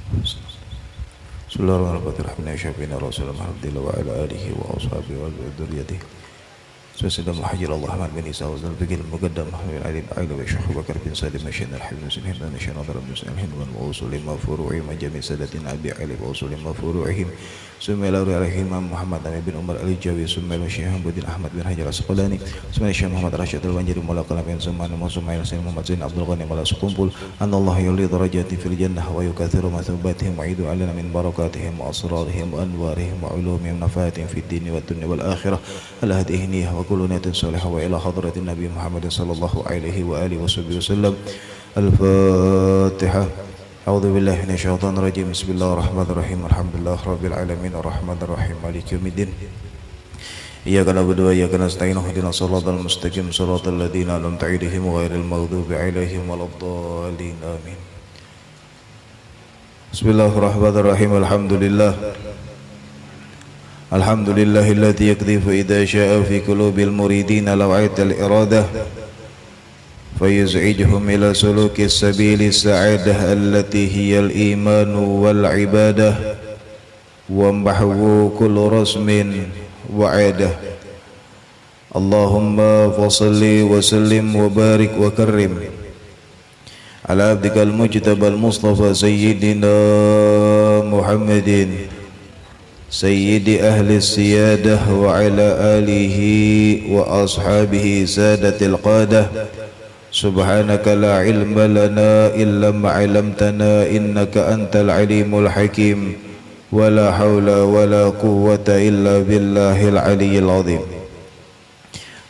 Bismillahirrahmanirrahim. Alhamdulillah wa ala alihi wa ashabihi wa dzurriyyatihi. Sallallahu alaihi wa sallam bin Isa wa zal-bigil muqaddam min alil aila wa Syekh Bakar bin Salim Masyin al-Hilm Muslim dan Syekh Nadar bin Salim wa usul ma furu'i majami sadatin Abi Ali wa usul ma furu'ihim Sumailah alaihi Imam Muhammad bin Umar al-Jawi Sumailah Syekh Hamduddin Ahmad bin Hajar Asqalani Sumailah Syekh Muhammad Rashid al-Banjari Mula Kalam bin Sumailah Sumailah Syekh Muhammad Zain Abdul Ghani Mala Sukumpul Allah yuli darajati fil jannah wa yukathiru mathubatihim wa idu alana min barakatihim wa asrarihim wa anwarihim wa ulumihim nafaatihim fid dini wa dunya wal akhirah al-hadihni wa kullu niyatin salihah wa ila hadratin Nabi Muhammad sallallahu alaihi wa alihi wasallam. Al-Fatihah. A'udzu billahi minasyaitonir rajim. Bismillahirrahmanirrahim. Alhamdulillahirabbil alamin arrahmanir rahim maliki yaumiddin. Iyyaka na'budu wa iyyaka nasta'in ihdinas siratal mustaqim siratal ladzina an'amta 'alaihim ghairil maghdubi 'alaihim waladdallin. Amin. Bismillahirrahmanirrahim. Alhamdulillahilladzi yakdhifu idza syaa'a fi qulubil muridin law'atal iradah فيزعجهم إلى سلوك السبيل السعادة التي هي الإيمان والعبادة ومحو كل رسم وعادة. اللهم فصل وسلم وبارك وكرم على عبدك المجتبى المصطفى سيدنا محمد سيد أهل السيادة وعلى آله وأصحابه سادة القادة. Subhanaka la ilma lana illa ma 'allamtana innaka antal alimul hakim wa la haula wa la quwwata illa billahil aliyyil azim.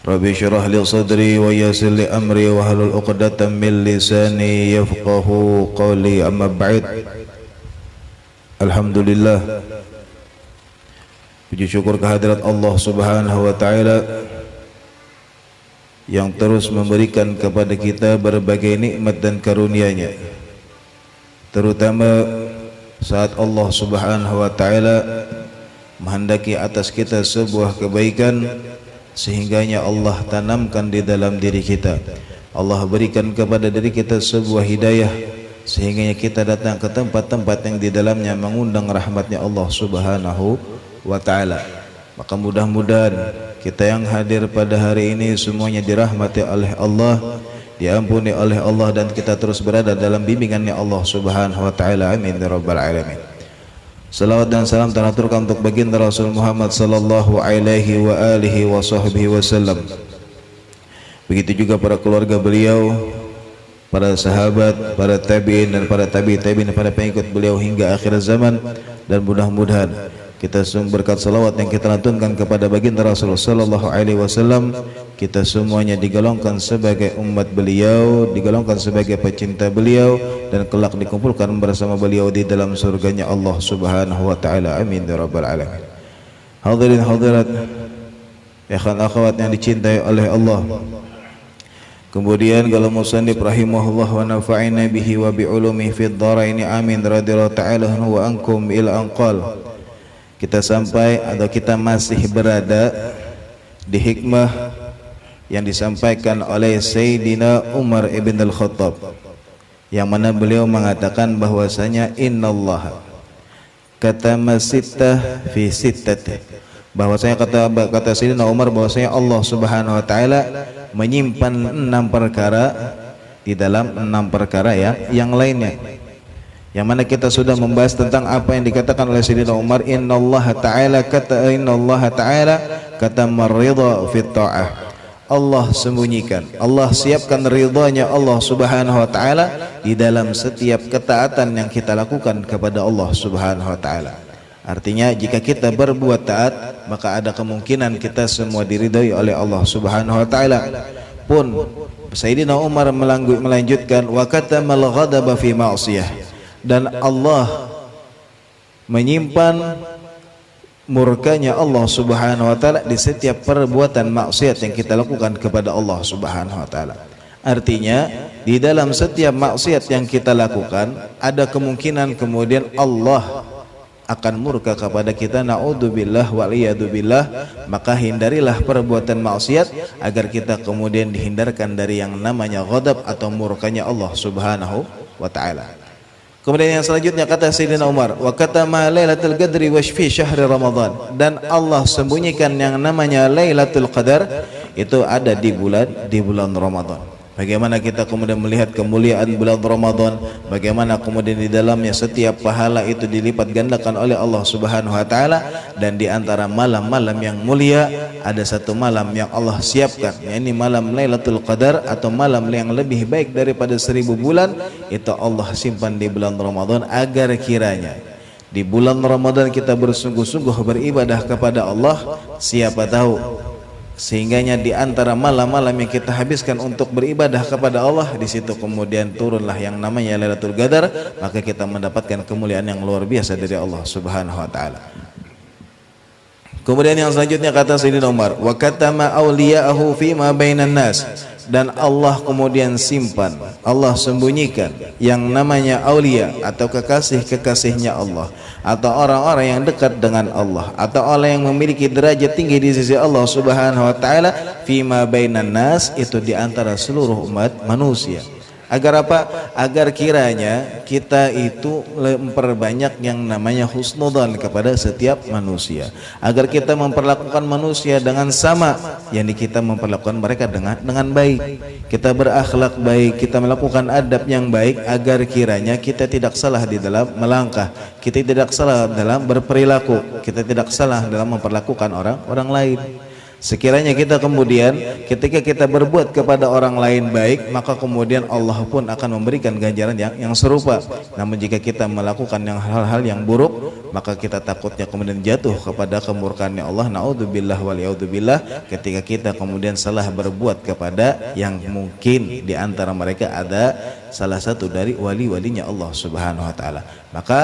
Rabbi shrah li sadri wa yassir li amri wa hlul 'uqdatam min lisani yafqahu qawli. Amma ba'd. Alhamdulillah, puji syukur kehadirat Allah Subhanahu wa taala yang terus memberikan kepada kita berbagai nikmat dan karunia-Nya, terutama saat Allah Subhanahu wa taala menghendaki atas kita sebuah kebaikan sehingganya Allah tanamkan di dalam diri kita. Allah berikan kepada diri kita sebuah hidayah sehingga kita datang ke tempat-tempat yang di dalamnya mengundang rahmatnya Allah Subhanahu wa taala. Maka mudah-mudahan kita yang hadir pada hari ini semuanya dirahmati oleh Allah, diampuni oleh Allah, dan kita terus berada dalam bimbingannya Allah Subhanahu wa taala. Amin ya rabbal alamin. Salawat dan salam teraturkan untuk baginda Rasul Muhammad sallallahu alaihi wa alihi wa sahbihi wasallam. Begitu juga para keluarga beliau, para sahabat, para tabi'in dan para tabi'in, para pengikut beliau hingga akhir zaman. Dan mudah-mudahan kita semua berkat salawat yang kita lantunkan kepada baginda Rasul sallallahu alaihi wasallam, kita semuanya digolongkan sebagai umat beliau, digolongkan sebagai pecinta beliau, dan kelak dikumpulkan bersama beliau di dalam surganya Allah Subhanahu wa taala. Amin ya rabbal alamin. Hadirin hadirat, ikhwan akhwat yang dicintai oleh Allah. Kemudian kalau musannif rahimahullah wa nafa'ina bihi wa bi ulumihi fid dharain. Amin radhiyallahu ta'ala wa ankum ila anqal. Kita sampai atau kita masih berada di hikmah yang disampaikan oleh Sayyidina Umar ibn al-Khattab, yang mana beliau mengatakan bahwasanya innallaha katama sittah fi sittati, bahwasanya kata Sayyidina Umar bahwasanya Allah Subhanahu wa taala menyimpan 6 perkara di dalam 6 perkara yang lainnya, yang mana kita sudah membahas tentang apa yang dikatakan oleh Sayyidina Umar, innallaha ta'ala kata marridha fit ta'ah. Allah sembunyikan, Allah siapkan ridhanya Allah Subhanahu wa taala di dalam setiap ketaatan yang kita lakukan kepada Allah Subhanahu wa taala. Artinya jika kita berbuat taat, maka ada kemungkinan kita semua diridhai oleh Allah Subhanahu wa taala. Pun Sayyidina Umar melanjutkan wa katamal ghadaba fi ma'siyah, dan Allah menyimpan murkanya Allah Subhanahu wa taala di setiap perbuatan maksiat yang kita lakukan kepada Allah Subhanahu wa taala. Artinya di dalam setiap maksiat yang kita lakukan ada kemungkinan kemudian Allah akan murka kepada kita, naudzubillah waliyadzubillah. Maka hindarilah perbuatan maksiat agar kita kemudian dihindarkan dari yang namanya ghadab atau murkanya Allah Subhanahu wa taala. Kemudian yang selanjutnya kata Sayyidina Umar, wa katama lailatul qadri wa fi syahri Ramadan, dan Allah sembunyikan yang namanya Lailatul Qadar itu ada di bulan Ramadan. Bagaimana kita kemudian melihat kemuliaan bulan Ramadan, bagaimana kemudian di dalamnya setiap pahala itu dilipat gandakan oleh Allah Subhanahu wa taala, dan di antara malam-malam yang mulia ada satu malam yang Allah siapkan, yakni malam Lailatul Qadar atau malam yang lebih baik daripada 1000 bulan, itu Allah simpan di bulan Ramadan agar kiranya di bulan Ramadan kita bersungguh-sungguh beribadah kepada Allah. Siapa tahu sehingganya di antara malam-malam yang kita habiskan untuk beribadah kepada Allah, di situ kemudian turunlah yang namanya Lailatul Qadar, maka kita mendapatkan kemuliaan yang luar biasa dari Allah Subhanahu wa taala. Kemudian yang selanjutnya kata Sayyidina Umar, wa katama awliya'ahu fima bainan nas, dan Allah kemudian simpan, Allah sembunyikan yang namanya aulia atau kekasih-kekasihnya Allah, atau orang-orang yang dekat dengan Allah, atau orang yang memiliki derajat tinggi di sisi Allah Subhanahu wa taala, fima bainan nas, itu di antara seluruh umat manusia. Agar apa? Agar kiranya kita itu memperbanyak yang namanya husnudzan kepada setiap manusia, agar kita memperlakukan manusia dengan sama, yakni kita memperlakukan mereka dengan baik, kita berakhlak baik, kita melakukan adab yang baik, agar kiranya kita tidak salah di dalam melangkah, kita tidak salah dalam berperilaku, kita tidak salah dalam memperlakukan orang lain. Sekiranya kita kemudian ketika kita berbuat kepada orang lain baik, maka kemudian Allah pun akan memberikan ganjaran yang serupa. Namun jika kita melakukan hal-hal yang buruk, maka kita takutnya kemudian jatuh kepada kemurkaan Allah. Naudzubillah wal yaudzubillah, ketika kita kemudian salah berbuat kepada yang mungkin di antara mereka ada salah satu dari wali-walinya Allah Subhanahu wa taala. Maka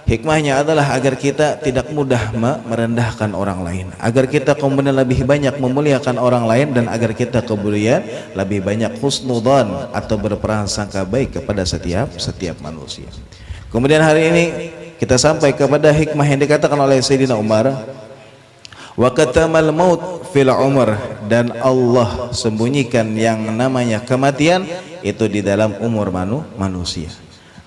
hikmahnya adalah agar kita tidak mudah merendahkan orang lain, agar kita kemudian lebih banyak memuliakan orang lain, dan agar kita kemudian lebih banyak husnudzan atau berprasangka baik kepada setiap manusia. Kemudian hari ini kita sampai kepada hikmah yang dikatakan oleh Sayyidina Umar, wa katamal maut fil umr, dan Allah sembunyikan yang namanya kematian itu di dalam umur manusia.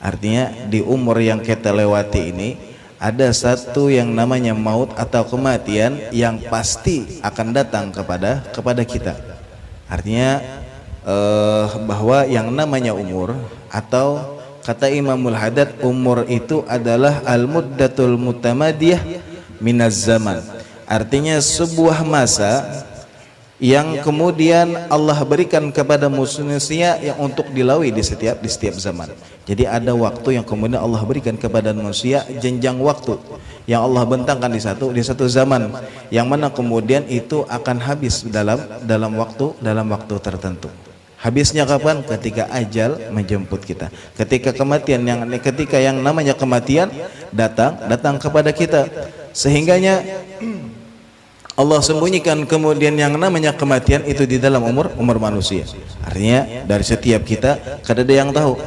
Artinya di umur yang kita lewati ini ada satu yang namanya maut atau kematian yang pasti akan datang kepada kita. Artinya bahwa yang namanya umur, atau kata Imamul Haddad, umur itu adalah al-muddatul mutamadiyah minaz zaman. Artinya sebuah masa yang kemudian Allah berikan kepada manusia yang untuk dilalui di setiap zaman. Jadi ada waktu yang kemudian Allah berikan kepada manusia, jenjang waktu yang Allah bentangkan di satu zaman, yang mana kemudian itu akan habis dalam waktu tertentu. Habisnya kapan? Ketika ajal menjemput kita, ketika yang namanya kematian datang kepada kita, sehingganya Allah sembunyikan kemudian yang namanya kematian itu di dalam umur manusia. Artinya dari setiap kita kada ada yang tahu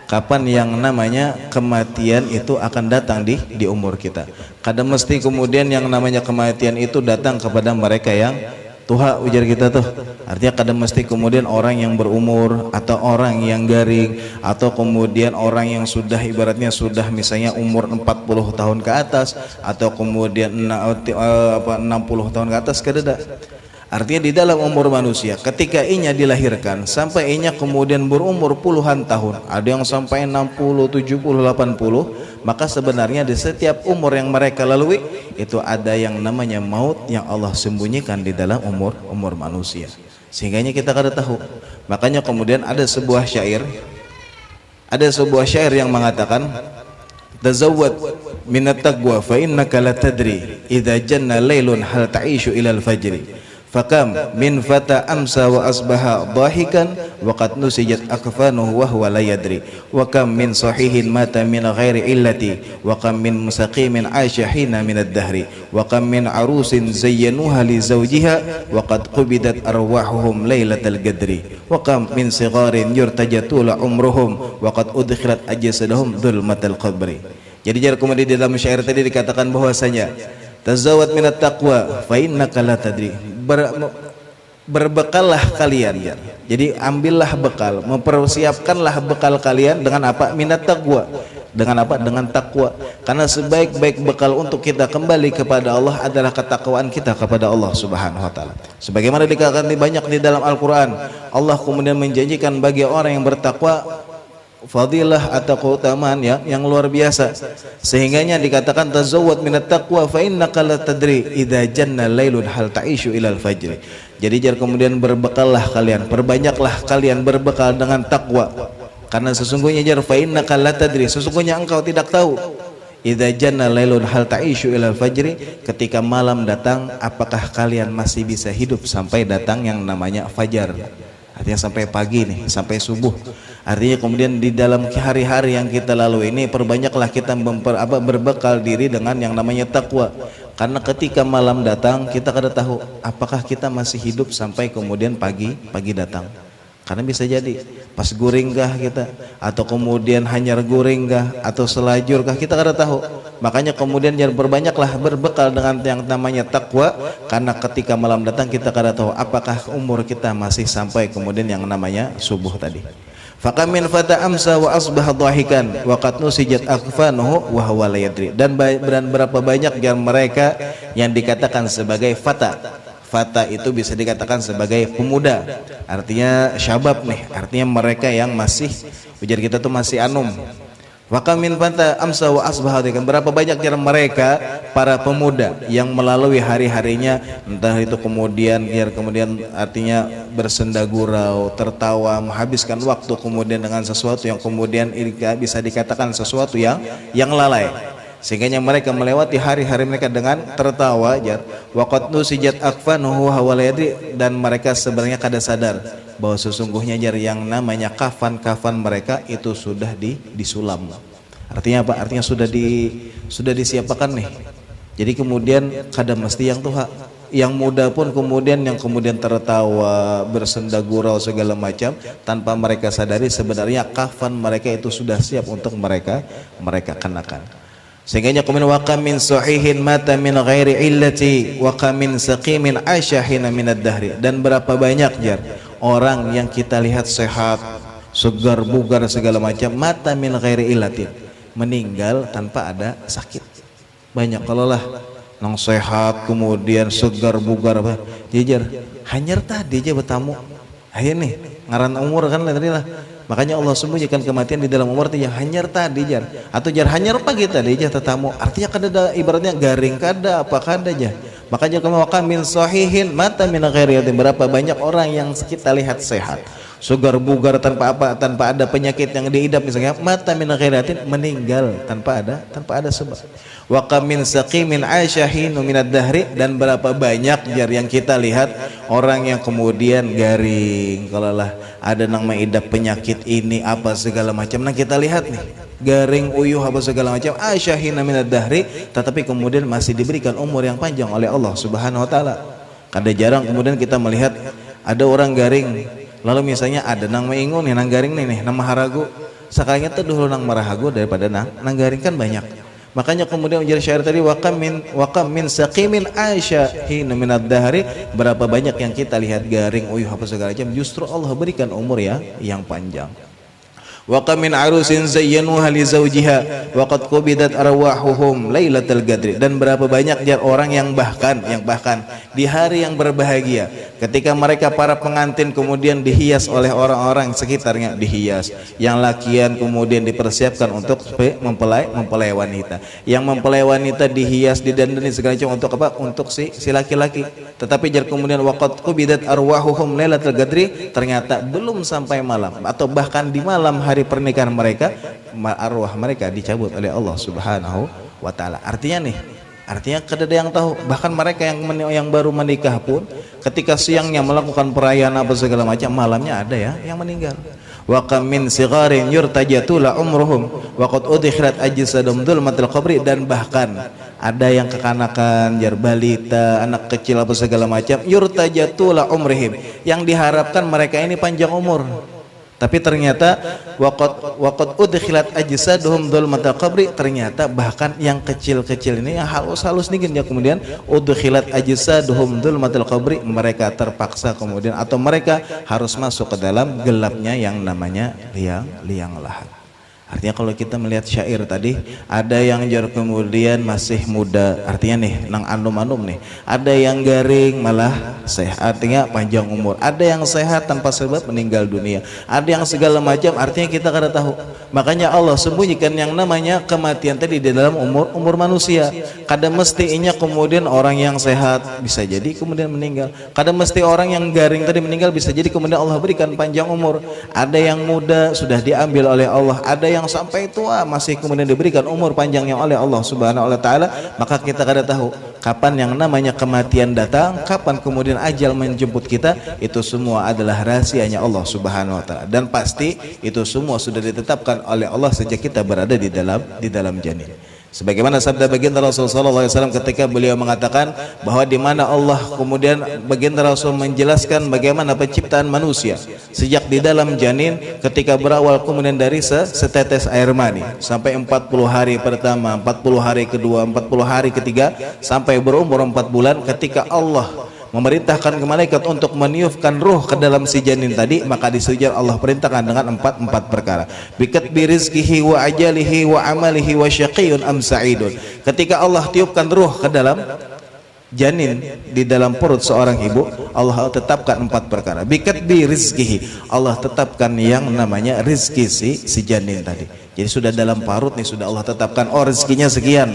kapan yang namanya kematian itu akan datang di umur kita. Kada mesti kemudian yang namanya kematian itu datang kepada mereka yang tua, ujar kita tuh. Artinya kada mesti kemudian orang yang berumur, atau orang yang garing, atau kemudian orang yang sudah ibaratnya sudah misalnya umur 40 tahun ke atas, atau kemudian 60 tahun ke atas, kada. Artinya di dalam umur manusia ketika inya dilahirkan sampai inya kemudian berumur puluhan tahun, ada yang sampai 60, 70, 80, maka sebenarnya di setiap umur yang mereka lalui itu ada yang namanya maut yang Allah sembunyikan di dalam umur manusia, sehingganya kita kada tahu. Makanya kemudian ada sebuah syair yang mengatakan, tazawwad minat taqwa fa innaka la tadri idza janna lailun hal ta'ishu ilal fajri. Fakam min fata amsa wa asbaha dhahikan wa qad nusijat akfanuhu wa huwa la yadri, wa kam min sahihin mata min ghairi illati, wa kam min musaqimin aisha hina min ad-dahri, wa kam min arusin zayyanuha li zawjiha wa qad qubidat arwahuhum lailatal qadri, wa kam min sigharin yurtajatula umruhum wa qad udkhilat ajsadahum dhulmatal qabri. Jadi kemudian di dalam syair tadi dikatakan bahwasanya tazawwad minat taqwa fa innaka la tadri, berbekallah kalian ya. Jadi ambillah bekal, mempersiapkanlah bekal kalian dengan apa? Minat taqwa, Dengan apa? Dengan takwa. Karena sebaik-baik bekal untuk kita kembali kepada Allah adalah ketakwaan kita kepada Allah Subhanahu wa taala. Sebagaimana dikatakan banyak di dalam Al-Qur'an, Allah kemudian menjanjikan bagi orang yang bertakwa fadilah atau keutamaan yang luar biasa. Sehingganya dikatakan tazawwad minat taqwa fa innaka la tadri idza janna lailun hal ta'ishu ilal fajr. Jadi jar kemudian berbekallah kalian, perbanyaklah kalian berbekal dengan takwa. Karena sesungguhnya jar fa innaka la tadri, sesungguhnya engkau tidak tahu idza janna lailun hal ta'ishu ilal fajri, ketika malam datang apakah kalian masih bisa hidup sampai datang yang namanya fajar. Artinya sampai pagi nih, sampai subuh. Artinya kemudian di dalam hari-hari yang kita lalui ini perbanyaklah kita berbekal diri dengan yang namanya takwa. Karena ketika malam datang kita kada tahu apakah kita masih hidup sampai kemudian pagi datang. Karena bisa jadi pas guringkah kita, atau kemudian hanyar guringkah, atau selajurkah, kita kada tahu. Makanya kemudian jangan berbanyaklah berbekal dengan yang namanya takwa, karena ketika malam datang kita kada tahu apakah umur kita masih sampai kemudian yang namanya subuh tadi. Fakamin fata amsa wa asbah dhahikan wa qad nusijat akfanuhu wa huwa la yadri. Dan berapa banyak yang mereka yang dikatakan sebagai fata. Fata itu bisa dikatakan sebagai pemuda, artinya syabab nih, artinya mereka yang masih, ujar kita tuh masih anum. Wakamin fata amsa wa asbah dhahikan. Berapa banyak yang mereka para pemuda yang melalui hari-harinya, entah itu kemudian artinya bersenda gurau, tertawa, menghabiskan waktu kemudian dengan sesuatu yang kemudian bisa dikatakan sesuatu yang lalai. Sehingga mereka melewati hari-hari mereka dengan tertawa, waqad nusijat akfanuhu wa la yadri, dan mereka sebenarnya kada sadar bahwa sesungguhnya yang namanya kafan mereka itu sudah disulam. Artinya apa? Artinya sudah disiapkan nih. Jadi kemudian kada mesti yang tua, yang muda pun kemudian tertawa, bersenda gurau segala macam, tanpa mereka sadari sebenarnya kafan mereka itu sudah siap untuk mereka kenakan. Sehingga kemudian wa kam min sahihin mata min ghairi illati wa kam min saqimin asyahina minad dahri. Dan berapa banyak orang yang kita lihat sehat, segar bugar segala macam, mata min ghairi illatin, meninggal tanpa ada sakit. Banyak kalau lah nang sehat kemudian segar bugar apa jajar hanyar tadi aja bertamu ayo nih ngaran umur kan tadi lah. Makanya Allah sembunyikan kematian di dalam umur yang hanyar tadi jar, atau jar hanyar pagi tadi aja tetamu. Artinya kada ibaratnya garing kada apa kada aja. Makanya kalau min sahihin mata min ghairi, berapa banyak orang yang kita lihat sehat, segar bugar tanpa ada penyakit yang diidap misalnya, mata min ghairi, meninggal tanpa ada sebab. Wa kam min saqimin aisyahin minad dahri. Dan berapa banyak yang kita lihat orang yang kemudian garing, kalau lah ada nang mengidap penyakit ini apa segala macam, nah kita lihat nih garing uyuh apa segala macam, aisyahin minad dahri, tetapi kemudian masih diberikan umur yang panjang oleh Allah Subhanahu wa taala. Kada jarang kemudian kita melihat ada orang garing, lalu misalnya ada nang maingun nang garing nih nang maharagu, sekalinya tuh dulu nang marahagu daripada nang garing kan banyak. Makanya kemudian ujar syair tadi wa kam min saqimin aisyahin minad dahri, berapa banyak yang kita lihat garing uyuh apa segala macam, justru Allah berikan umur yang panjang. Wa kam min arusin zayyanuha li zawjiha wa qad qubidat arwahuhum lailatal qadri. Dan berapa banyak orang yang bahkan di hari yang berbahagia, ketika mereka para pengantin kemudian dihias oleh orang-orang sekitarnya, dihias, yang lakian kemudian dipersiapkan untuk mempelai wanita, yang mempelai wanita dihias, didandani segala macam untuk apa? Untuk si laki-laki. Tetapi kemudian waqad qubidat arwahuhum lailatal qadri, ternyata belum sampai malam atau bahkan di malam hari pernikahan mereka, arwah mereka dicabut oleh Allah Subhanahu wa taala. Artinya kada ada yang tahu, bahkan mereka yang baru menikah pun ketika siangnya melakukan perayaan apa segala macam, malamnya ada yang meninggal. Wa kam min sigharin yurtajatu la umruhum wa qad udkhilat ajsadum dzulmatil qabri. Dan bahkan ada yang kekanakan, balita, anak kecil apa segala macam, yurtajatu la umrihim, yang diharapkan mereka ini panjang umur. Tapi ternyata waqad udkhilat ajsaduhum dzulmatal qabri, ternyata bahkan yang kecil-kecil ini yang halus-halus nih kemudian udkhilat ajsaduhum dzulmatal qabri, mereka terpaksa kemudian atau mereka harus masuk ke dalam gelapnya yang namanya liang lahat. Artinya kalau kita melihat syair tadi, ada yang jor kemudian masih muda, artinya nih nang anum-anum nih. Ada yang garing malah sehat, artinya panjang umur. Ada yang sehat tanpa sebab meninggal dunia. Ada yang segala macam, artinya kita kada tahu. Makanya Allah sembunyikan yang namanya kematian tadi di dalam umur manusia. Kada mestinya kemudian orang yang sehat bisa jadi kemudian meninggal. Kada mesti orang yang garing tadi meninggal, bisa jadi kemudian Allah berikan panjang umur. Ada yang muda sudah diambil oleh Allah, ada yang sampai tua masih kemudian diberikan umur panjangnya oleh Allah Subhanahu wa taala. Maka kita kada tahu kapan yang namanya kematian datang, kapan kemudian ajal menjemput kita. Itu semua adalah rahasianya Allah Subhanahu wa taala, dan pasti itu semua sudah ditetapkan oleh Allah sejak kita berada di dalam janin. Sebagaimana sabda baginda Rasul sallallahu alaihi wasallam ketika beliau mengatakan bahwa di mana Allah kemudian baginda Rasul menjelaskan bagaimana penciptaan manusia sejak di dalam janin, ketika berawal kemudian dari setetes air mani sampai 40 hari pertama, 40 hari kedua, 40 hari ketiga, sampai berumur 4 bulan, ketika Allah memerintahkan ke malaikat untuk meniupkan ruh ke dalam si janin tadi, maka di situ Allah perintahkan dengan empat perkara. Bikat birizkihi wa ajalihi wa amalihi wa syaqiyun am sa'idun. Ketika Allah tiupkan ruh ke dalam janin di dalam perut seorang ibu, Allah tetapkan 4 perkara. Bikat birizkihi, Allah tetapkan yang namanya rizki si janin tadi. Jadi sudah dalam parut nih, sudah Allah tetapkan, oh rezekinya sekian,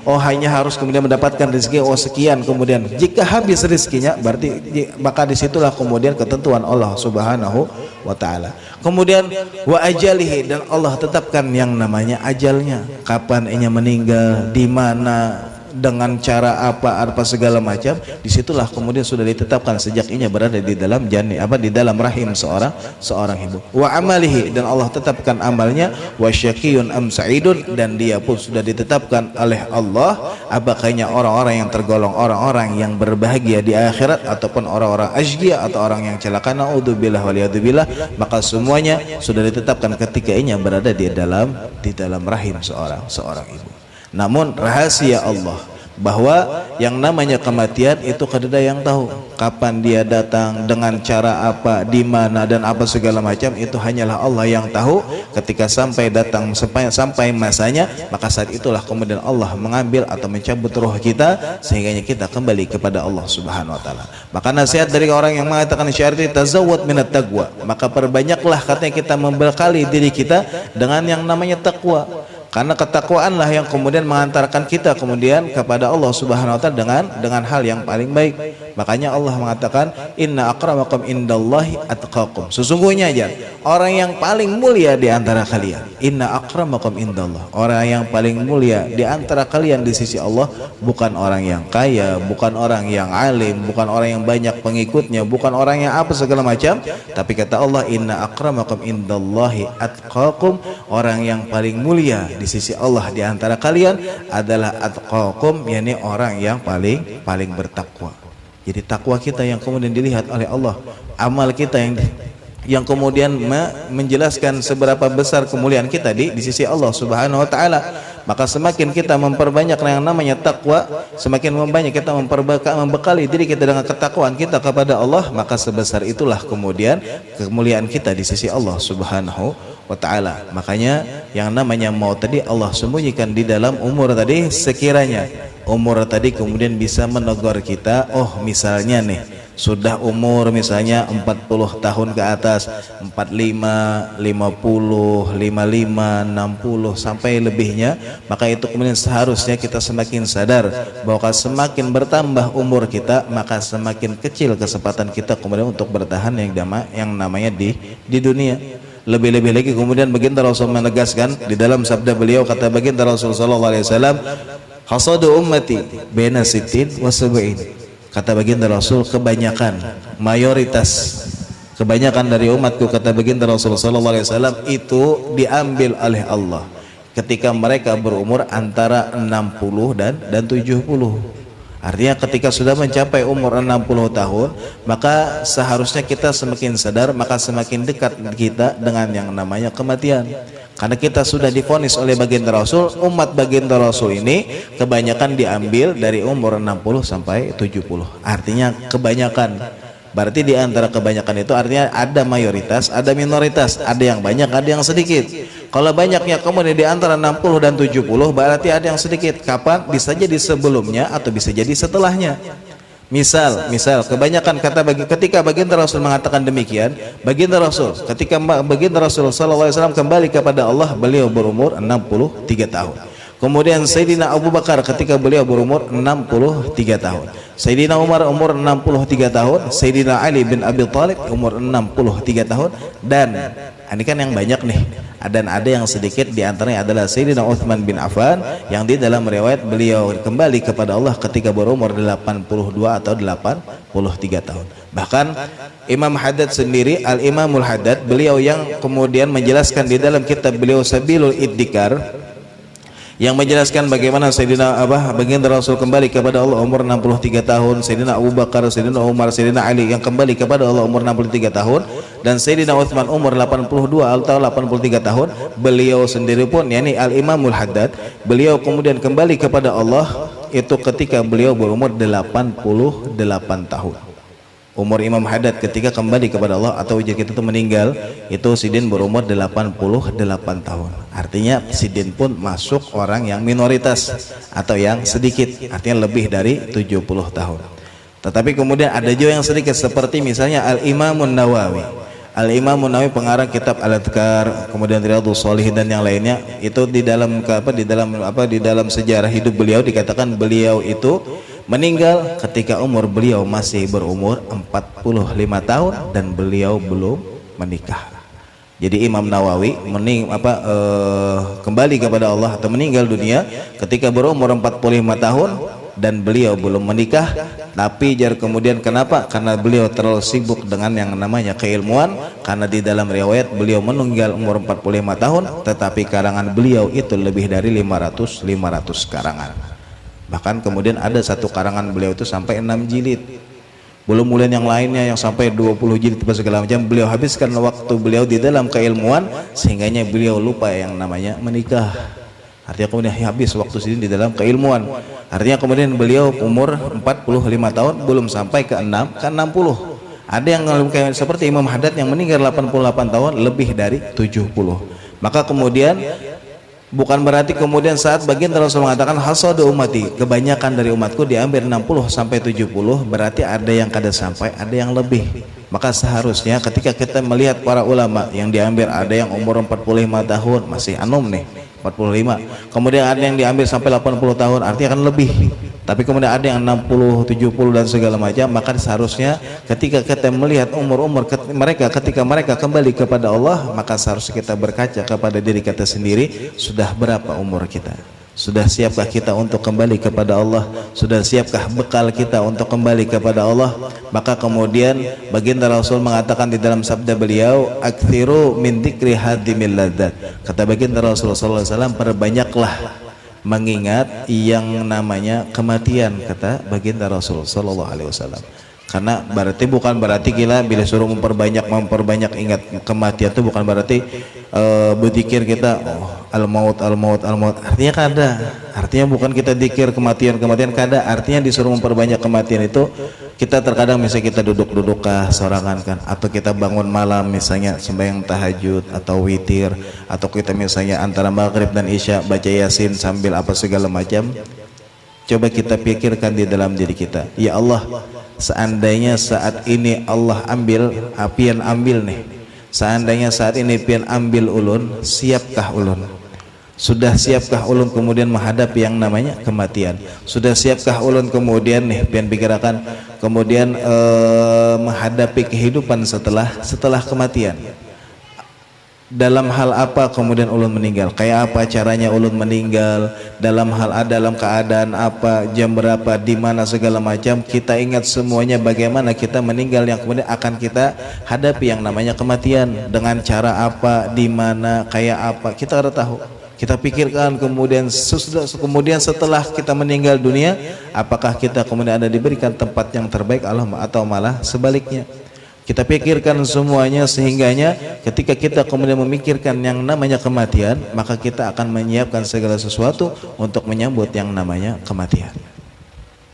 oh hanya harus kemudian mendapatkan rezeki oh sekian. Kemudian jika habis rezekinya, berarti maka disitulah kemudian ketentuan Allah Subhanahu wa taala. Kemudian wa ajalihi, dan Allah tetapkan yang namanya ajalnya, kapan ia meninggal, di mana, dengan cara apa segala macam. Disitulah kemudian sudah ditetapkan sejak ia berada di dalam janin, di dalam rahim seorang ibu. Wa amalihi, dan Allah tetapkan amalnya, wa syaqiyun am sa'idun, dan dia pun sudah ditetapkan oleh Allah apakahnya orang-orang yang tergolong orang-orang yang berbahagia di akhirat ataupun orang-orang asyqiya atau orang yang celaka, naudzubillah waliyadzubillah. Maka semuanya sudah ditetapkan ketika ia berada di dalam rahim seorang ibu. Namun rahasia Allah bahwa yang namanya kematian itu kada ada yang tahu kapan dia datang, dengan cara apa, di mana, dan apa segala macam. Itu hanyalah Allah yang tahu. Ketika sampai datang sampai masanya, maka saat itulah kemudian Allah mengambil atau mencabut roh kita sehingga kita kembali kepada Allah Subhanahu wa taala. Maka nasihat dari orang yang mengatakan syair itu, tazawwad minat taqwa, maka perbanyaklah katanya kita membekali diri kita dengan yang namanya takwa. Karena ketakwaanlah yang kemudian mengantarkan kita kemudian kepada Allah Subhanahu wa taala dengan hal yang paling baik. Makanya Allah mengatakan, inna akramakum indallahi atqakum. Sesungguhnya aja orang yang paling mulia di antara kalian, inna akramakum indallah, orang yang paling mulia di antara kalian di sisi Allah bukan orang yang kaya, bukan orang yang alim, bukan orang yang banyak pengikutnya, bukan orang yang apa segala macam, tapi kata Allah, inna akramakum indallahi atqakum, orang yang paling mulia di sisi Allah di antara kalian adalah atqakum, yakni orang yang paling bertakwa. Jadi takwa kita yang kemudian dilihat oleh Allah, amal kita yang kemudian menjelaskan seberapa besar kemuliaan kita di sisi Allah Subhanahu wa taala. Maka semakin kita memperbanyak yang namanya takwa, semakin membanyak kita membekali diri kita dengan ketakwaan kita kepada Allah, maka sebesar itulah kemudian kemuliaan kita di sisi Allah Subhanahu wa taala. Makanya yang namanya maut tadi Allah sembunyikan di dalam umur tadi, sekiranya umur tadi kemudian bisa menegur kita, oh misalnya nih sudah umur misalnya 40 tahun ke atas, 45, 50, 55, 60 sampai lebihnya, maka itu kemudian seharusnya kita semakin sadar bahwa semakin bertambah umur kita, maka semakin kecil kesempatan kita kemudian untuk bertahan yang namanya di dunia. Lebih-lebih lagi kemudian baginda Rasul menegaskan di dalam sabda beliau, kata baginda Rasul sallallahu alaihi wasallam, hasadu ummati baina sittin wa sab'in. Kata baginda Rasul, kebanyakan dari umatku, kata baginda Rasul sallallahu alaihi wasallam, itu diambil oleh Allah ketika mereka berumur antara 60 dan 70. Artinya ketika sudah mencapai umur 60 tahun, maka seharusnya kita semakin sadar, maka semakin dekat kita dengan yang namanya kematian. Karena kita sudah divonis oleh baginda Rasul, umat baginda Rasul ini kebanyakan diambil dari umur 60 sampai 70. Artinya kebanyakan Berarti di antara kebanyakan itu artinya ada mayoritas, ada minoritas, ada yang banyak, ada yang sedikit. Kalau banyaknya kemudian di antara 60 dan 70 berarti ada yang sedikit. Kapan? Bisa jadi sebelumnya atau bisa jadi setelahnya. Misal kebanyakan kata ketika baginda Rasul mengatakan demikian, baginda Rasul ketika baginda Rasul sallallahu alaihi wasallam kembali kepada Allah, beliau berumur 63 tahun. Kemudian Sayyidina Abu Bakar ketika beliau berumur 63 tahun. Sayyidina Umar umur 63 tahun, Sayyidina Ali bin Abi Thalib umur 63 tahun, dan ini kan yang banyak nih. Dan ada yang sedikit, di antaranya adalah Sayyidina Utsman bin Affan yang di dalam riwayat beliau kembali kepada Allah ketika berumur 82 atau 83 tahun. Bahkan Imam Haddad sendiri, Al-Imamul Haddad, beliau yang kemudian menjelaskan di dalam kitab beliau Sabilul Iddikar, yang menjelaskan bagaimana Sayyidina baginda Rasul kembali kepada Allah umur 63 tahun, Sayyidina Abu Bakar, Sayyidina Umar, Sayyidina Ali yang kembali kepada Allah umur 63 tahun, dan Sayyidina Utsman umur 82 atau 83 tahun. Beliau sendiri pun, yakni Al-Imamul Haddad, beliau kemudian kembali kepada Allah itu ketika beliau berumur 88 tahun. Umur Imam Haddad ketika kembali kepada Allah atau ujar kita itu meninggal, itu Sidin berumur 88 tahun. Artinya Sidin pun masuk orang yang minoritas atau yang sedikit, artinya lebih dari 70 tahun. Tetapi kemudian ada juga yang sedikit, seperti misalnya Al-Imamun Nawawi. Al-Imamun Nawawi pengarang kitab Al-Adhkar, kemudian Riyadhus Shalihin dan yang lainnya, itu di dalam sejarah hidup beliau dikatakan beliau itu meninggal ketika umur beliau masih berumur 45 tahun dan beliau belum menikah. Jadi Imam Nawawi kembali kepada Allah atau meninggal dunia ketika berumur 45 tahun dan beliau belum menikah. Tapi kemudian kenapa? Karena beliau terlalu sibuk dengan yang namanya keilmuan. Karena di dalam riwayat beliau meninggal umur 45 tahun, tetapi karangan beliau itu lebih dari 500 karangan. Bahkan kemudian ada satu karangan beliau itu sampai 6 jilid. Belum kemudian yang lainnya yang sampai 20 jilid segala macam. Beliau habiskan waktu beliau di dalam keilmuan sehingganya beliau lupa yang namanya menikah. Artinya kemudian habis waktu sini di dalam keilmuan. Artinya kemudian beliau umur 45 tahun belum sampai ke 60. Ada yang seperti Imam Haddad yang meninggal 88 tahun lebih dari 70. Maka kemudian bukan berarti kemudian saat baginda Rasul mengatakan hasadu ummati, kebanyakan dari umatku diambil 60 sampai 70, berarti ada yang kada sampai, ada yang lebih. Maka seharusnya ketika kita melihat para ulama yang diambil, ada yang umur 45 tahun masih anum nih, 45, kemudian ada yang diambil sampai 80 tahun, artinya akan lebih. Tapi kemudian ada yang 60, 70 dan segala macam. Maka seharusnya ketika kita melihat umur-umur mereka ketika mereka kembali kepada Allah, maka seharusnya kita berkaca kepada diri kita sendiri, sudah berapa umur kita? Sudah siapkah kita untuk kembali kepada Allah? Sudah siapkah bekal kita untuk kembali kepada Allah? Maka kemudian baginda Rasul mengatakan di dalam sabda beliau, aktsiru min dzikri hadimil ladzat. Kata baginda Rasul sallallahu alaihi wasallam, perbanyaklah mengingat yang namanya kematian, kata baginda Rasul sallallahu alaihi wasallam. Karena bukan berarti bila suruh memperbanyak ingat kematian itu bukan berarti berzikir kita al-maut. Artinya kada. Artinya bukan kita zikir kematian kada. Artinya disuruh memperbanyak kematian itu kita terkadang misalnya kita duduk sorangan kan, atau kita bangun malam misalnya sembahyang tahajud atau witir, atau kita misalnya antara maghrib dan isya baca yasin sambil apa segala macam. Coba kita pikirkan di dalam diri kita, ya Allah, seandainya saat ini Allah pian ambil nih, seandainya saat ini pian ambil ulun, siapkah ulun? Sudah siapkah ulun kemudian menghadapi yang namanya kematian? Sudah siapkah ulun kemudian nih pian pikirkan kemudian menghadapi kehidupan setelah kematian? Dalam hal apa kemudian ulun meninggal? Kayak apa caranya ulun meninggal? Dalam keadaan apa? Jam berapa? Di mana segala macam? Kita ingat semuanya bagaimana kita meninggal yang kemudian akan kita hadapi yang namanya kematian. Dengan cara apa? Di mana? Kayak apa? Kita harus tahu. Kita pikirkan kemudian setelah kita meninggal dunia, apakah kita kemudian ada diberikan tempat yang terbaik Allah atau malah sebaliknya? Kita pikirkan semuanya sehingganya ketika kita kemudian memikirkan yang namanya kematian, maka kita akan menyiapkan segala sesuatu untuk menyambut yang namanya kematian.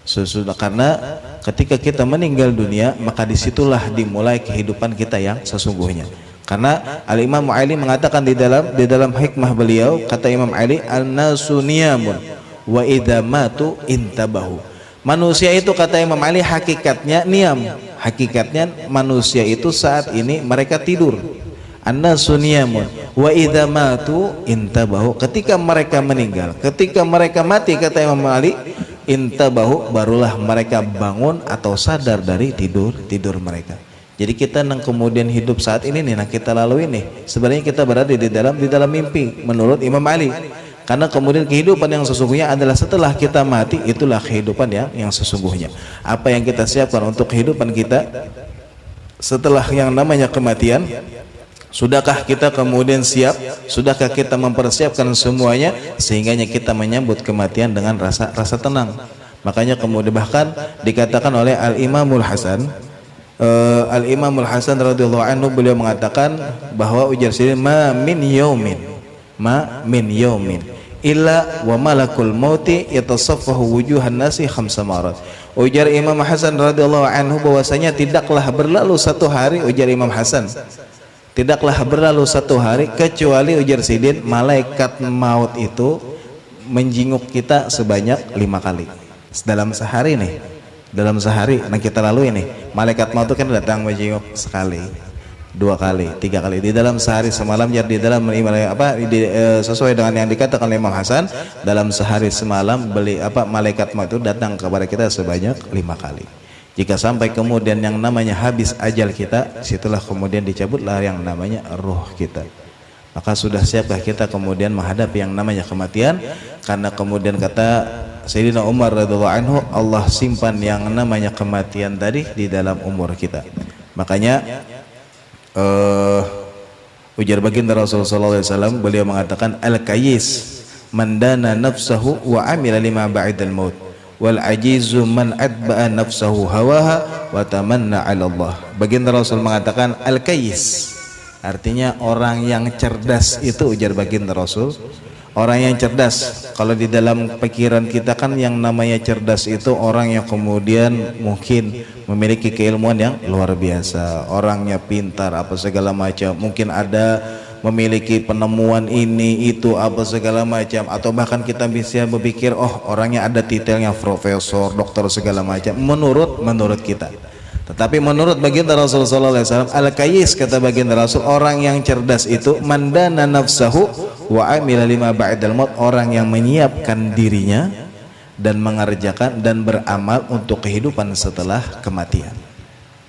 Sesudah, karena ketika kita meninggal dunia maka disitulah dimulai kehidupan kita yang sesungguhnya. Karena Al-Imam Ali mengatakan di dalam hikmah beliau, kata Imam Ali, an-nasu niyamun wa idza matu intabahu. Manusia itu, kata Imam Ali, hakikatnya niam, hakikatnya manusia itu saat ini mereka tidur. An-nasu niyamun wa idza matu intabahu. Ketika mereka meninggal, ketika mereka mati, kata Imam Ali, intabahu, barulah mereka bangun atau sadar dari tidur mereka. Jadi kita yang kemudian hidup saat ini nih, nah kita lalui nih, sebenarnya kita berada di dalam mimpi menurut Imam Ali. Karena kemudian kehidupan yang sesungguhnya adalah setelah kita mati, itulah kehidupan yang sesungguhnya. Apa yang kita siapkan untuk kehidupan kita setelah yang namanya kematian? Sudahkah kita kemudian siap? Sudahkah kita mempersiapkan semuanya sehingganya kita menyambut kematian dengan rasa tenang? Makanya kemudian bahkan dikatakan oleh Al-Imamul Hasan, Al-Imamul Hasan radhiyallahu anhu, beliau mengatakan bahwa ujar sini, ma min yaumin illa wa malakul mauti yatasaffahu wujuhan nasi khamsa marat. Ujar Imam Hasan radhiyallahu anhu bahwasanya tidaklah berlalu satu hari, ujar Imam Hasan, tidaklah berlalu satu hari kecuali, ujar Sidin, malaikat maut itu menjenguk kita sebanyak 5 kali dalam sehari nih. Dalam sehari, nah kita lalui ini, malaikat maut itu kan datang menjenguk sekali, 2 kali, 3 kali di dalam sehari semalam. Jadi di dalam sesuai dengan yang dikatakan oleh Imam Hasan, dalam sehari semalam malaikat maut itu datang kepada kita sebanyak 5 kali. Jika sampai kemudian yang namanya habis ajal kita, situlah kemudian dicabutlah yang namanya ruh kita. Maka sudah siapkah kita kemudian menghadapi yang namanya kematian? Karena kemudian kata Sayyidina Umar radhiyallahu anhu, Allah simpan yang namanya kematian tadi di dalam umur kita. Makanya ujar baginda Rasulullah sallallahu alaihi wasallam, beliau mengatakan, al-kayyis man dana nafsahu wa amila lima ba'dal maut wal ajizu man atba'a nafsahu hawaha wa tamanna 'ala Allah. Baginda Rasul mengatakan al-kayyis, artinya orang yang cerdas itu, ujar baginda Rasul, orang yang cerdas. Kalau di dalam pikiran kita kan yang namanya cerdas itu orang yang kemudian mungkin memiliki keilmuan yang luar biasa, orangnya pintar apa segala macam, mungkin ada memiliki penemuan ini itu apa segala macam, atau bahkan kita bisa berpikir, oh orangnya ada titelnya profesor, dokter segala macam menurut kita. Tetapi menurut baginda Rasul sallallahu alaihi wasallam, al-kayyis, kata baginda Rasul, orang yang cerdas itu mandana nafsahu wa amila lima ba'dal maut, orang yang menyiapkan dirinya dan mengerjakan dan beramal untuk kehidupan setelah kematian.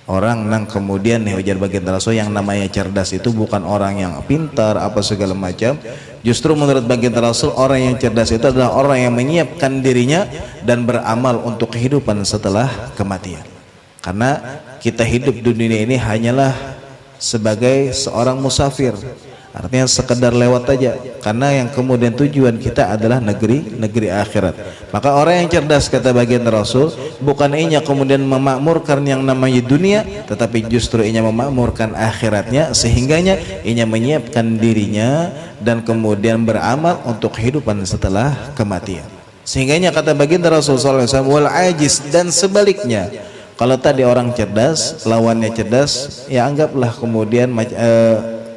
Orang yang kemudian nih, ujar baginda Rasul, yang namanya cerdas itu bukan orang yang pintar apa segala macam. Justru menurut baginda Rasul, orang yang cerdas itu adalah orang yang menyiapkan dirinya dan beramal untuk kehidupan setelah kematian. Karena kita hidup di dunia ini hanyalah sebagai seorang musafir, artinya sekedar lewat aja. Karena yang kemudian tujuan kita adalah negeri akhirat. Maka orang yang cerdas, kata baginda Rasul, bukan ianya kemudian memakmurkan yang namanya dunia, tetapi justru ianya memakmurkan akhiratnya, sehingganya ianya menyiapkan dirinya dan kemudian beramal untuk kehidupan setelah kematian. Sehingganya kata baginda Rasul sallallahu alaihi wasallam, wal ajiz, dan sebaliknya. Kalau tadi orang cerdas, lawannya cerdas, ya anggaplah kemudian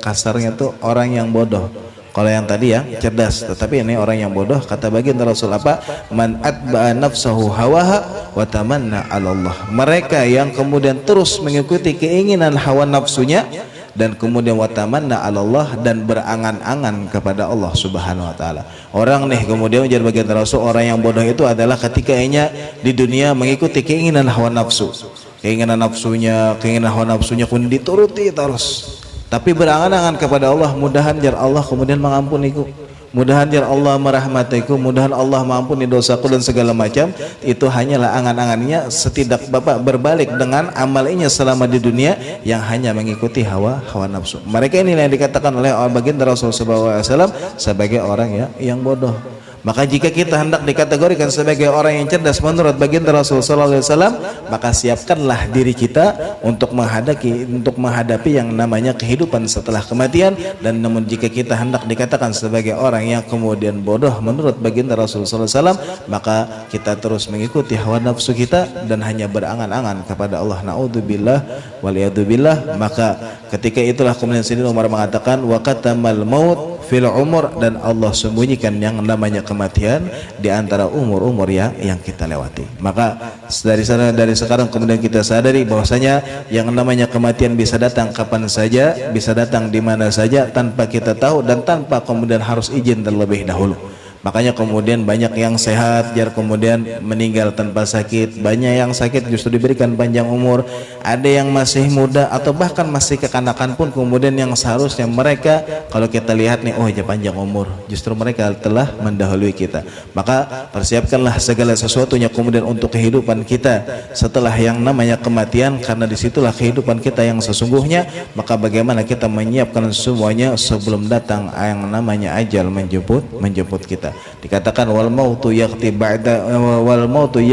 kasarnya tuh orang yang bodoh. Kalau yang tadi yang cerdas, tetapi ini orang yang bodoh, kata baginda Rasul apa? Man atba'a nafsahu hawaha wa tamanna 'ala Allah. Mereka yang kemudian terus mengikuti keinginan hawa nafsunya dan kemudian wa tamanna 'ala Allah, dan berangan-angan kepada Allah Subhanahu wa taala. Orang nih kemudian ujar baginda Rasul, orang yang bodoh itu adalah ketika ianya di dunia mengikuti keinginan hawa nafsu. Keinginan hawa nafsunya pun dituruti terus. Tapi berangan-angan kepada Allah, mudahan jar Allah kemudian mengampuniku, mudahan jar Allah merahmatiku, mudahan Allah mengampuni dosaku dan segala macam. Itu hanyalah angan-angannya, setidak berbalik dengan amalnya selama di dunia yang hanya mengikuti hawa nafsu. Mereka inilah yang dikatakan oleh baginda Rasul sallallahu alaihi wasallam sebagai orang yang bodoh. Maka jika kita hendak dikategorikan sebagai orang yang cerdas menurut baginda Rasul sallallahu alaihi wasallam, maka siapkanlah diri kita untuk menghadapi yang namanya kehidupan setelah kematian. Dan namun jika kita hendak dikatakan sebagai orang yang kemudian bodoh menurut baginda Rasul sallallahu alaihi wasallam, maka kita terus mengikuti hawa nafsu kita dan hanya berangan-angan kepada Allah. Naudzubillah waliyadzubillah. Maka ketika itulah kemudian Sayyidina Umar mengatakan wa qatamal maut fil umur, dan Allah sembunyikan yang namanya kematian di antara umur-umur yang kita lewati. Maka dari sekarang kemudian kita sadari bahwasanya yang namanya kematian bisa datang kapan saja, bisa datang di mana saja tanpa kita tahu dan tanpa kemudian harus izin terlebih dahulu. Makanya kemudian banyak yang sehat jar kemudian meninggal tanpa sakit, banyak yang sakit justru diberikan panjang umur, ada yang masih muda atau bahkan masih kekanakan pun kemudian yang seharusnya mereka kalau kita lihat nih, oh ya panjang umur, justru mereka telah mendahului kita. Maka persiapkanlah segala sesuatunya kemudian untuk kehidupan kita setelah yang namanya kematian, karena disitulah kehidupan kita yang sesungguhnya. Maka bagaimana kita menyiapkan semuanya sebelum datang yang namanya ajal menjemput kita. Dikatakan wal mautu ya'ti ba'da wal mautu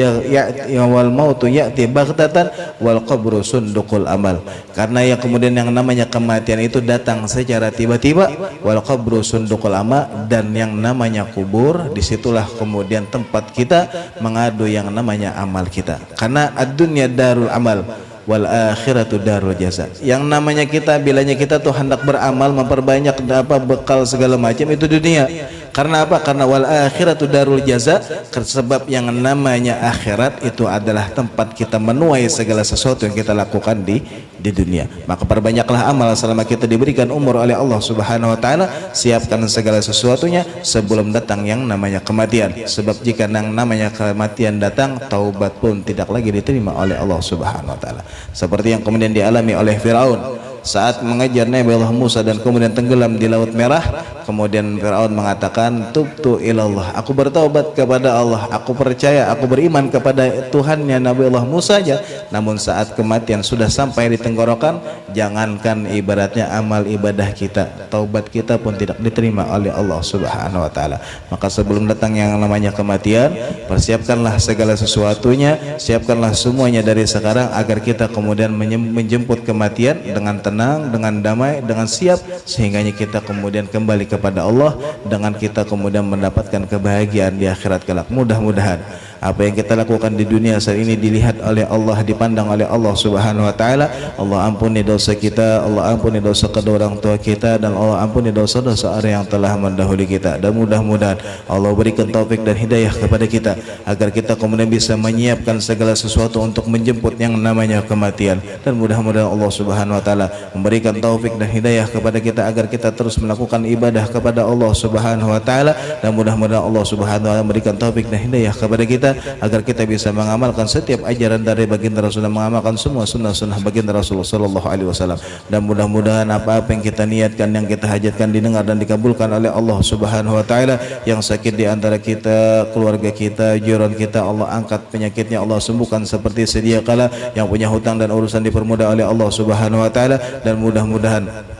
ya'ti baghtatan wal qabru sunduqul amal. Karena yang kemudian yang namanya kematian itu datang secara tiba-tiba, wal qabru sunduqul amal, dan yang namanya kubur disitulah kemudian tempat kita mengadu yang namanya amal kita. Karena ad-dunya darul amal wal akhiratu darul jaza. Yang namanya kita bilanya kita tuh hendak beramal memperbanyak bekal segala macam itu dunia. Karena apa? Karena wal akhiratu darul jaza, sebab yang namanya akhirat itu adalah tempat kita menuai segala sesuatu yang kita lakukan di dunia. Maka perbanyaklah amal selama kita diberikan umur oleh Allah Subhanahu wa taala. Siapkan segala sesuatunya sebelum datang yang namanya kematian. Sebab jika yang namanya kematian datang, taubat pun tidak lagi diterima oleh Allah Subhanahu wa taala. Seperti yang kemudian dialami oleh Firaun saat mengejar Nabi Allah Musa dan kemudian tenggelam di Laut Merah. Kemudian Firaun mengatakan, tubtu ilallah, aku bertaubat kepada Allah, aku percaya, aku beriman kepada Tuhannya Nabi Allah Musa saja. Namun saat kematian sudah sampai di tenggorokan, jangankan ibaratnya amal ibadah kita, taubat kita pun tidak diterima oleh Allah Subhanahu wa taala. Maka sebelum datang yang namanya kematian, persiapkanlah segala sesuatunya, siapkanlah semuanya dari sekarang agar kita kemudian menjemput kematian dengan tenang, dengan damai, dengan siap, sehingga kita kemudian kembali kepada Allah dengan kita kemudian mendapatkan kebahagiaan di akhirat kelak. Mudah-mudahan apa yang kita lakukan di dunia saat ini dilihat oleh Allah, dipandang oleh Allah Subhanahu wa taala. Allah ampuni dosa kita, Allah ampuni dosa kedua orang tua kita, dan Allah ampuni dosa-dosa orang yang telah mendahului kita. Dan mudah-mudahan Allah berikan taufik dan hidayah kepada kita agar kita kemudian bisa menyiapkan segala sesuatu untuk menjemput yang namanya kematian. Dan mudah-mudahan Allah Subhanahu wa taala memberikan taufik dan hidayah kepada kita agar kita terus melakukan ibadah kepada Allah Subhanahu wa taala. Dan mudah-mudahan Allah Subhanahu wa taala memberikan taufik dan hidayah kepada kita agar kita bisa mengamalkan setiap ajaran dari baginda Rasulullah, mengamalkan semua sunnah-sunnah baginda Rasulullah sallallahu alaihi wasallam. Dan mudah-mudahan apa-apa yang kita niatkan, yang kita hajatkan didengar dan dikabulkan oleh Allah Subhanahu wa taala. Yang sakit di antara kita, keluarga kita, jiran kita, Allah angkat penyakitnya, Allah sembuhkan seperti sedia kala. Yang punya hutang dan urusan dipermudah oleh Allah Subhanahu wa taala. Dan mudah-mudahan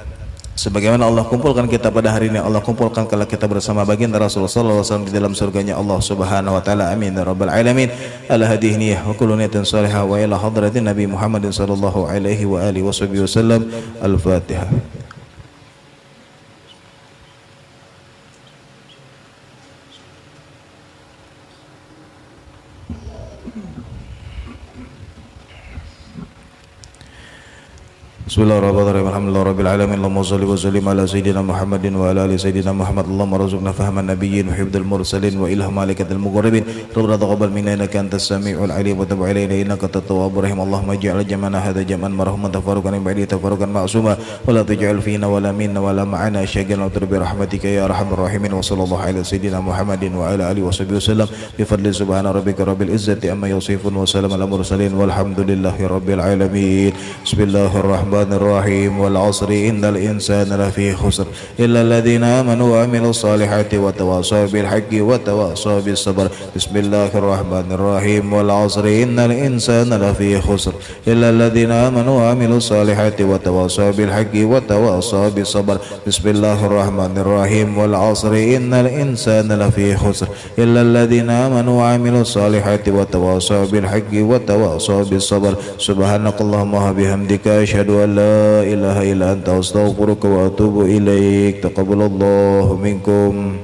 sebagaimana Allah kumpulkan kita pada hari ini, Allah kumpulkan kalau kita bersama baginda Rasulullah sallallahu alaihi wasallam di dalam surganya Allah Subhanahu wa taala. Amin ya rabbal alamin. Ala hadhihi niyyah wa kullu niyatin salihah wa ila hadratin Nabi Muhammadin sallallahu alaihi wa alihi wasallam. Al-Fatihah. Bismillahirrahmanirrahim. Alhamdulillahirabbil alamin. Allahumma shalli wa sallim ala sayyidina Muhammadin wa ala ali sayyidina Muhammad. Allahumma rzuqna fahman nabiyyin wa hifdzal mursalin wa ilham malaikatil muqarrabin. Rabbana taqabbal minna innaka antas samiul alim wa tub alaina innaka at-tawwabur rahim. Allahumma ij'al jam'ana hadha jam'an marhuman tafarruqan min ba'di tafarruqan ma'suma wa la taj'al fina wa la minna wa la ma'ana syaggan wa turbi rahmatika ya arhamar rahimin. Wa sallallahu ala sayyidina Muhammadin wa ala alihi wasallam bi fadli subhana rabbika rabbil izzati amma yasifun wa salamun alal mursalin walhamdulillahi rabbil alamin. Bismillahirrahmanirrahim. الرحيم والعصر إن الإنسان لفي خسر إلا الذين آمنوا وعملوا الصالحات وتواصوا بالحق وتواصوا بالصبر بسم الله الرحمن الرحيم والعصر إن الإنسان لفي خسر إلا الذين آمنوا وعملوا الصالحات وتواصوا بالحق وتواصوا بالصبر بسم الله الرحمن الرحيم والعصر إن الإنسان لفي خسر إلا الذين آمنوا وعملوا الصالحات وتواصوا بالحق وتواصوا بالصبر سبحانك اللهم وبحمدك أشهد أن لا إله إلا أنت أستغفرك وأتوب إليك تقبل الله منكم.